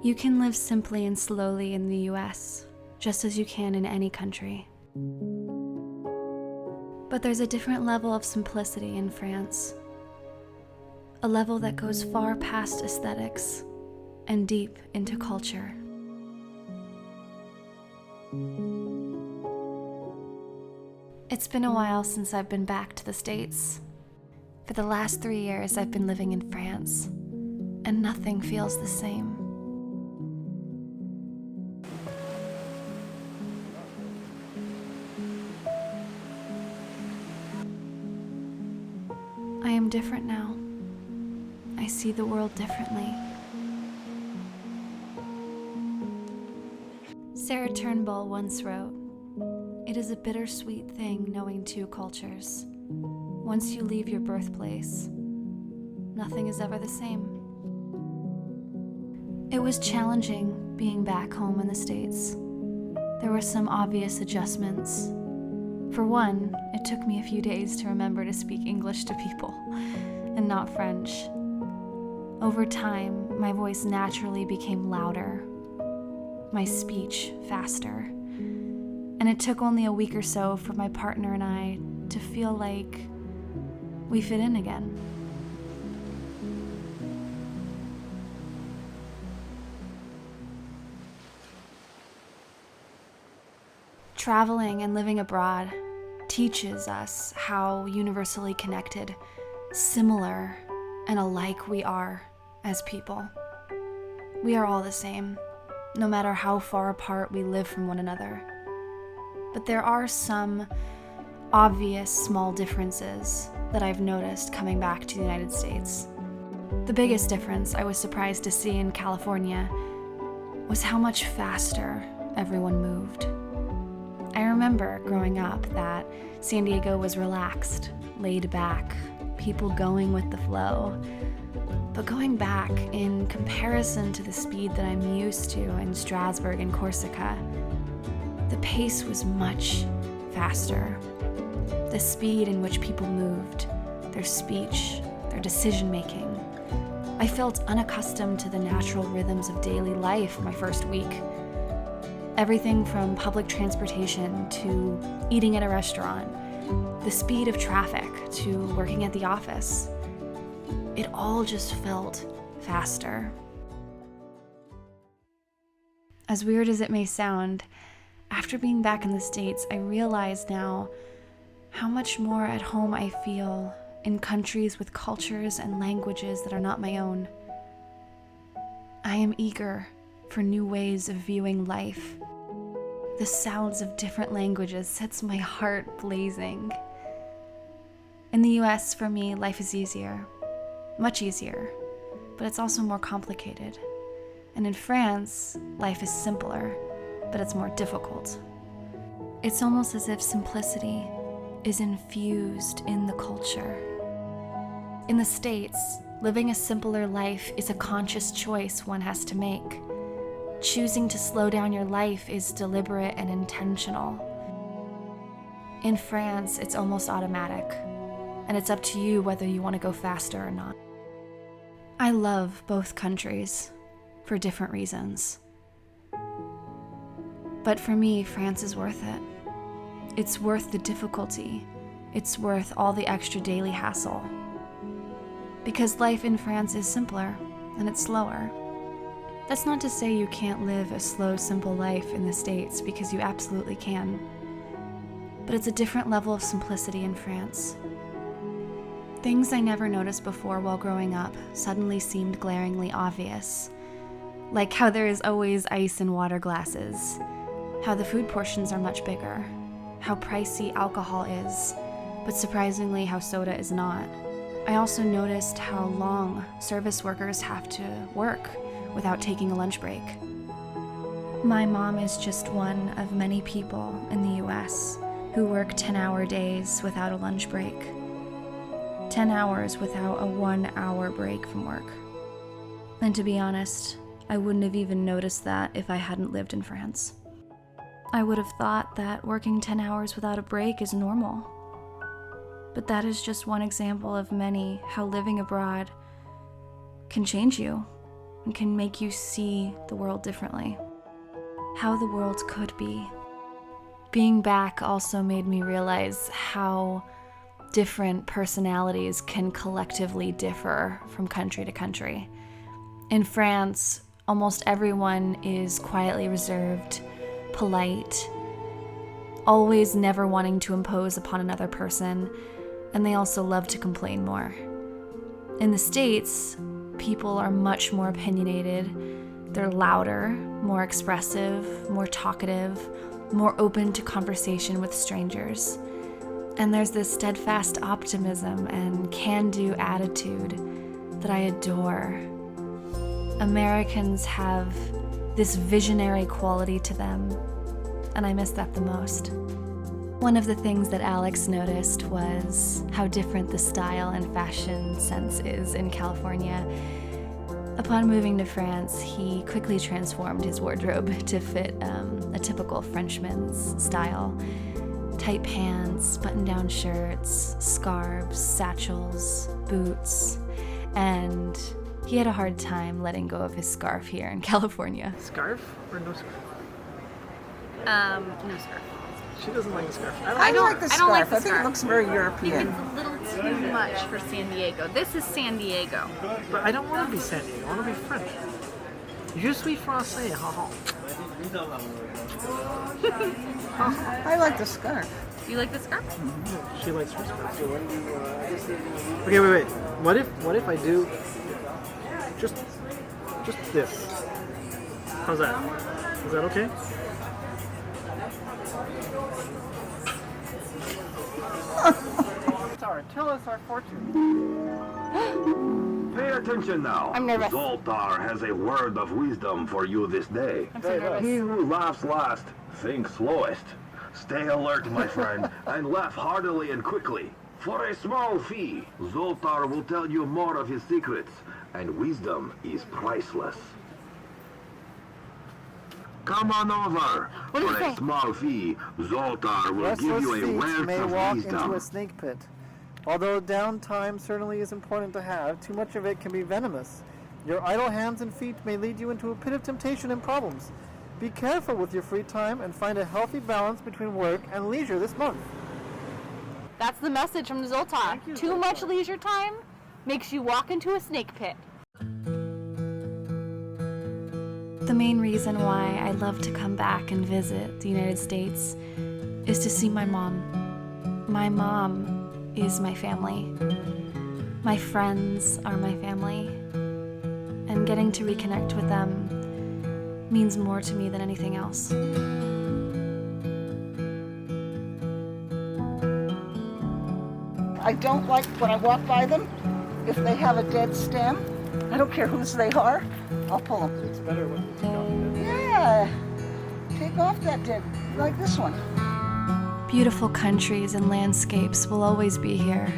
You can live simply and slowly in the US, just as you can in any country. But there's a different level of simplicity in France, a level that goes far past aesthetics and deep into culture. It's been a while since I've been back to the States. For the last 3 years, I've been living in France, and nothing feels the same. I am different now. I see the world differently. Sarah Turnbull once wrote, "It is a bittersweet thing knowing two cultures. Once you leave your birthplace, nothing is ever the same." It was challenging being back home in the States. There were some obvious adjustments. For one, it took me a few days to remember to speak English to people, and not French. Over time, my voice naturally became louder, my speech faster, and it took only a week or so for my partner and I to feel like we fit in again. Traveling and living abroad teaches us how universally connected, similar, and alike we are as people. We are all the same, no matter how far apart we live from one another. But there are some obvious small differences that I've noticed coming back to the United States. The biggest difference I was surprised to see in California was how much faster everyone moved. I remember growing up that San Diego was relaxed, laid back, people going with the flow. But going back, in comparison to the speed that I'm used to in Strasbourg and Corsica, the pace was much faster. The speed in which people moved, their speech, their decision-making. I felt unaccustomed to the natural rhythms of daily life my first week. Everything from public transportation to eating at a restaurant, the speed of traffic to working at the office. It all just felt faster. As weird as it may sound, after being back in the States, I realize now how much more at home I feel in countries with cultures and languages that are not my own. I am eager for new ways of viewing life. The sounds of different languages sets my heart blazing. In the US, for me, life is easier, much easier, but it's also more complicated. And in France, life is simpler, but it's more difficult. It's almost as if simplicity is infused in the culture. In the States, living a simpler life is a conscious choice one has to make. Choosing to slow down your life is deliberate and intentional. In France, it's almost automatic, and it's up to you whether you want to go faster or not. I love both countries for different reasons. But for me, France is worth it. It's worth the difficulty. It's worth all the extra daily hassle. Because life in France is simpler, and it's slower. That's not to say you can't live a slow, simple life in the States, because you absolutely can. But it's a different level of simplicity in France. Things I never noticed before while growing up suddenly seemed glaringly obvious. Like how there is always ice in water glasses, how the food portions are much bigger, how pricey alcohol is, but surprisingly how soda is not. I also noticed how long service workers have to work without taking a lunch break. My mom is just one of many people in the US who work 10-hour days without a lunch break. 10 hours without a 1-hour break from work. And to be honest, I wouldn't have even noticed that if I hadn't lived in France. I would have thought that working 10 hours without a break is normal. But that is just one example of many how living abroad can change you and can make you see the world differently. How the world could be. Being back also made me realize how different personalities can collectively differ from country to country. In France, almost everyone is quietly reserved, polite, always never wanting to impose upon another person, and they also love to complain more. In the States, people are much more opinionated. They're louder, more expressive, more talkative, more open to conversation with strangers. And there's this steadfast optimism and can-do attitude that I adore. Americans have this visionary quality to them, and I miss that the most. One of the things that Alex noticed was how different the style and fashion sense is in California. Upon moving to France, he quickly transformed his wardrobe to fit a typical Frenchman's style. Tight pants, button-down shirts, scarves, satchels, boots, and he had a hard time letting go of his scarf here in California. Scarf or no scarf? No scarf. She doesn't like the scarf. I like the I don't like scarf. the I think it scarf. looks very I think European. it's a little too much for San Diego. This is San Diego. But I don't want to be San Diego. I want to be French. Je suis français, haha. I like the scarf. You like the scarf? She likes her scarf. Okay, wait. What if I do just this? How's that? Is that okay? Sorry, tell us our fortune. Pay attention now. I'm nervous. Zoltar has a word of wisdom for you this day. I'm so nervous. He who laughs last thinks slowest. Stay alert, my friend, and laugh heartily and quickly. For a small fee, Zoltar will tell you more of his secrets, and wisdom is priceless. Come on over. What do you For a think? small fee, Zoltar will give Restless you a feet wealth may of walk wisdom. into a snake pit. Although downtime certainly is important to have, too much of it can be venomous. Your idle hands and feet may lead you into a pit of temptation and problems. Be careful with your free time and find a healthy balance between work and leisure this month. That's the message from Zoltar. you, Too Zoltar. much leisure time makes you walk into a snake pit. The main reason why I love to come back and visit the United States is to see my mom. My mom is my family. My friends are my family. And getting to reconnect with them means more to me than anything else. I don't like when I walk by them, if they have a dead stem, I don't care whose they are, I'll pull them. It's better when you take off the Yeah, take off that dead, like this one. Beautiful countries and landscapes will always be here,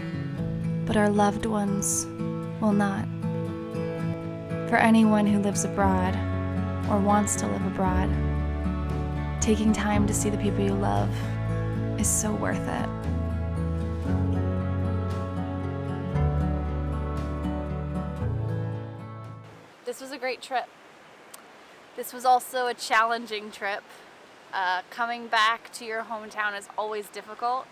but our loved ones will not. For anyone who lives abroad or wants to live abroad, taking time to see the people you love is so worth it. This was a great trip. This was also a challenging trip. Coming back to your hometown is always difficult.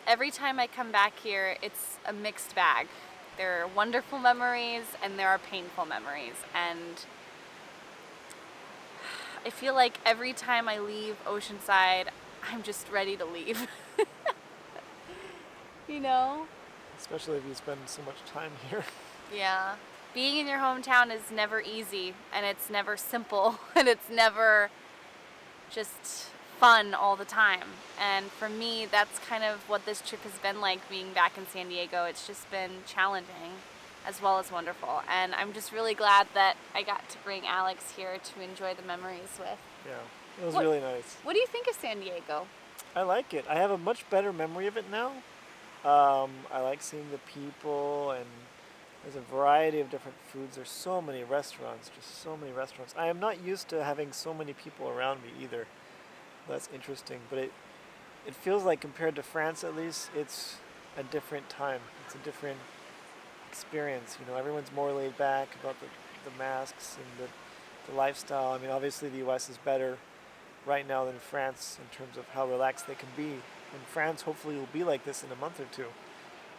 Every time I come back here, it's a mixed bag. There are wonderful memories and there are painful memories. And I feel like every time I leave Oceanside, I'm just ready to leave. You know? Especially if you spend so much time here. Yeah. Being in your hometown is never easy, and it's never simple, and it's never just fun all the time. And for me, that's kind of what this trip has been like, being back in San Diego. It's just been challenging as well as wonderful. And I'm just really glad that I got to bring Alex here to enjoy the memories with. Yeah, it was What- really nice. What do you think of San Diego? I like it. I have a much better memory of it now. I like seeing the people, and there's a variety of different foods. There's so many restaurants, just so many restaurants. I am not used to having so many people around me either. That's interesting, but it feels like, compared to France at least, it's a different time. It's a different experience. You know, everyone's more laid back about the the masks and the lifestyle. I mean, obviously the U.S. is better right now than France in terms of how relaxed they can be. And France hopefully will be like this in a month or two.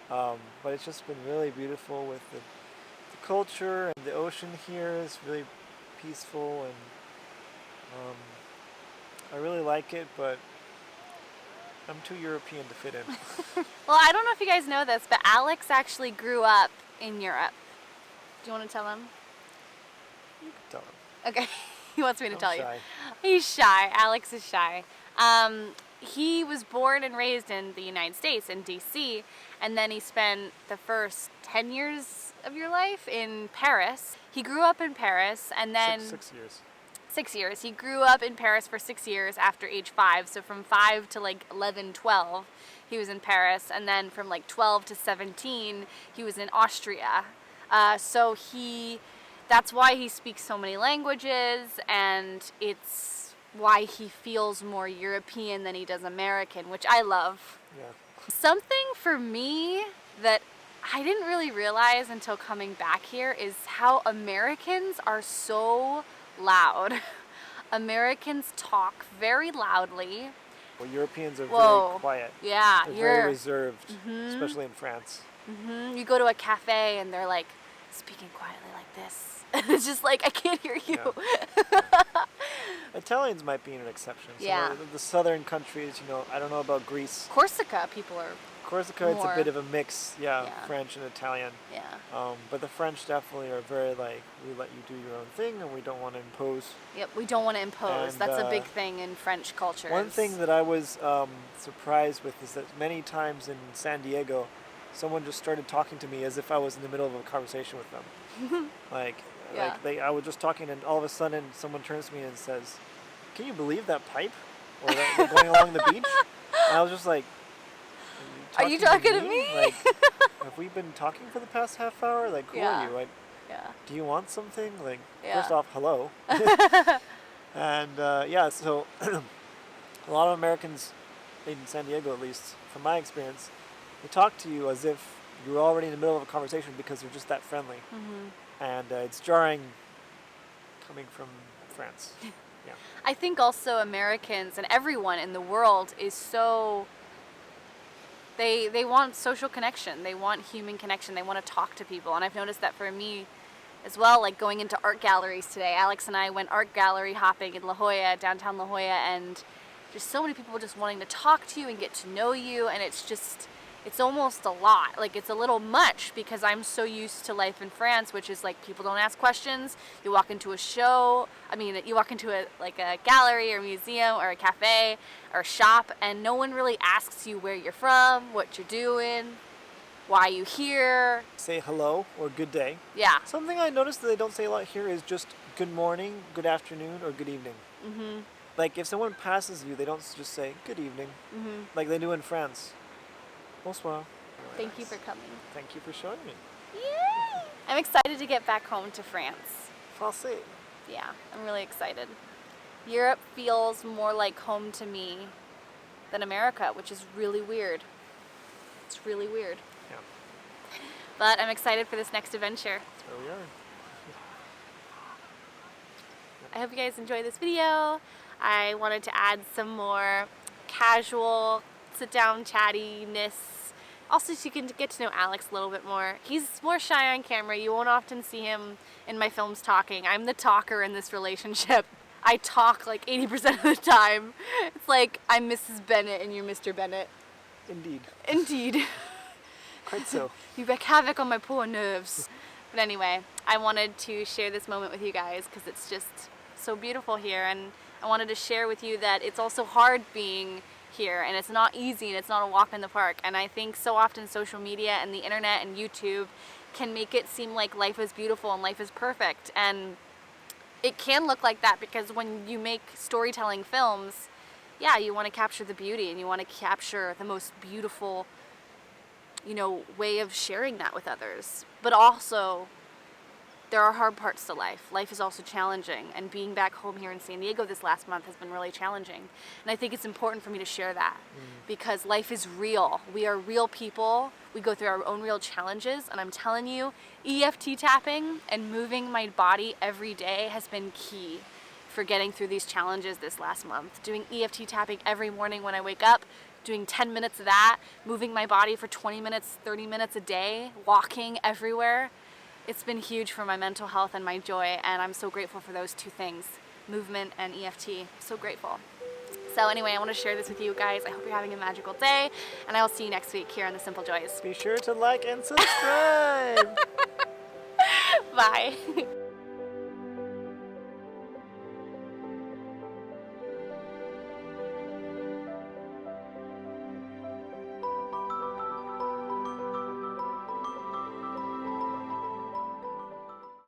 But it's just been really beautiful with the culture, and the ocean here is really peaceful, and I really like it, but I'm too European to fit in. Well, I don't know if you guys know this, but Alex actually grew up in Europe. Do you want to tell him? You can tell them. Okay, he wants me to I'm tell shy. you. He's shy. Alex is shy. He was born and raised in the United States, in D.C., and then he spent the first 10 years of your life in Paris. He grew up in Paris, and then... 6 years. 6 years. He grew up in Paris for 6 years after age 5. So from 5 to like 11, 12, he was in Paris. And then from like 12 to 17, he was in Austria. That's why he speaks so many languages, and it's why he feels more European than he does American, which I love. Yeah. Something for me that I didn't really realize until coming back here is how Americans are so loud. Americans talk very loudly. Well, Europeans are Whoa. very quiet. Yeah, They're you're very reserved, especially in France. You go to a cafe and they're like speaking quietly like this. It's just like, I can't hear you. Yeah. Italians might be an exception. Yeah. The southern countries, I don't know about Greece. Corsica, people are. Corsica, it's a more- bit of a mix, Yeah. French and Italian. Yeah. But the French definitely are very like, we let you do your own thing and we don't want to impose. Yep, we don't want to impose. And, That's a big thing in French culture. One thing that I was surprised with is that many times in San Diego, someone just started talking to me as if I was in the middle of a conversation with them. Yeah. I was just talking, and all of a sudden someone turns to me and says, "Can you believe that pipe?" Or that they're going along the beach. And I was just like, Are you talking to me? Like, have we been talking for the past half hour? Like, who Yeah. are you? Like, Yeah. do you want something? Like, Yeah. first off, hello. And so a lot of Americans, in San Diego at least, from my experience, they talk to you as if you're already in the middle of a conversation because they're just that friendly. And it's jarring coming from France. Yeah. I think also Americans and everyone in the world is so... They want social connection. They want human connection. They want to talk to people. And I've noticed that for me as well, like going into art galleries today. Alex and I went art gallery hopping in La Jolla, downtown La Jolla, and just so many people just wanting to talk to you and get to know you. And it's almost a lot. Like, it's a little much because I'm so used to life in France, which is like people don't ask questions. You walk into a show, you walk into a gallery or museum or a cafe or a shop, and no one really asks you where you're from, what you're doing, why you here. Say hello or good day. Yeah. Something I noticed that they don't say a lot here is just good morning, good afternoon, or good evening. Like, if someone passes you, they don't just say good evening, like they do in France. Bonsoir. Thank you for coming. Thank you for showing me. Yay! I'm excited to get back home to France. Français. Yeah, I'm really excited. Europe feels more like home to me than America, which is really weird. It's really weird. Yeah. But I'm excited for this next adventure. That's where we are. I hope you guys enjoyed this video. I wanted to add some more casual, sit-down chattiness. Also, so you can get to know Alex a little bit more. He's more shy on camera. You won't often see him in my films talking. I'm the talker in this relationship. I talk like 80% of the time. It's like I'm Mrs. Bennett and you're Mr. Bennett. Indeed. Indeed. Quite so. You wreak havoc on my poor nerves. But anyway, I wanted to share this moment with you guys because it's just so beautiful here, and I wanted to share with you that it's also hard being here, and it's not easy, and it's not a walk in the park. And I think so often social media and the internet and YouTube can make it seem like life is beautiful and life is perfect, and it can look like that because when you make storytelling films, yeah, you want to capture the beauty and you want to capture the most beautiful, way of sharing that with others. But also, there are hard parts to life. Life is also challenging, and being back home here in San Diego this last month has been really challenging. And I think it's important for me to share that because life is real. We are real people. We go through our own real challenges, and I'm telling you, EFT tapping and moving my body every day has been key for getting through these challenges this last month. Doing EFT tapping every morning when I wake up, doing 10 minutes of that, moving my body for 20 minutes, 30 minutes a day, walking everywhere. It's been huge for my mental health and my joy, and I'm so grateful for those two things, movement and EFT. So grateful. So anyway, I want to share this with you guys. I hope you're having a magical day, and I will see you next week here on The Simple Joys. Be sure to like and subscribe. Bye.